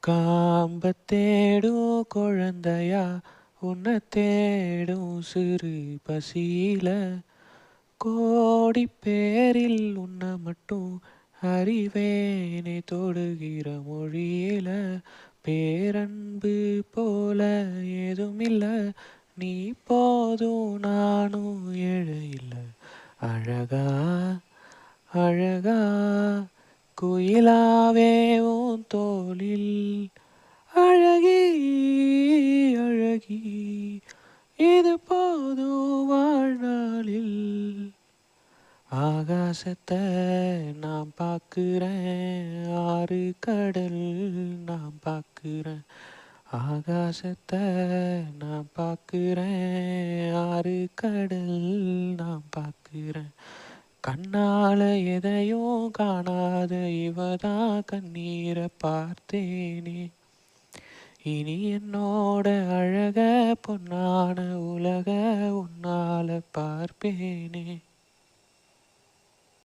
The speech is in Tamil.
காம்பத் தேடும் குழந்தையா உன்னை தேடும் சிறு பசியில கோடி பேரில் உன்னை மட்டும் அறிவேனே தொடுகிற மொழியில பேரன்பு போல ஏதுமில்ல நீ போதும் நானும் ஏழையில்ல அழகா அழகா குயிலாவே உன் தோளில் அழகி அழகி இது போதும் வாழ்நாளில் ஆகாசத்தை நான் பார்க்குறேன் ஆறு கடல் நான் பார்க்குறேன் ஆகாசத்தை நான் பார்க்குறேன் ஆறு கடல் நான் பார்க்குறேன் கண்ணால எதையும் காணாத இவதான் கண்ணீரை பார்த்தேனே இனி என்னோட அழக பொன்னான உலக உன்னால பார்ப்பேனே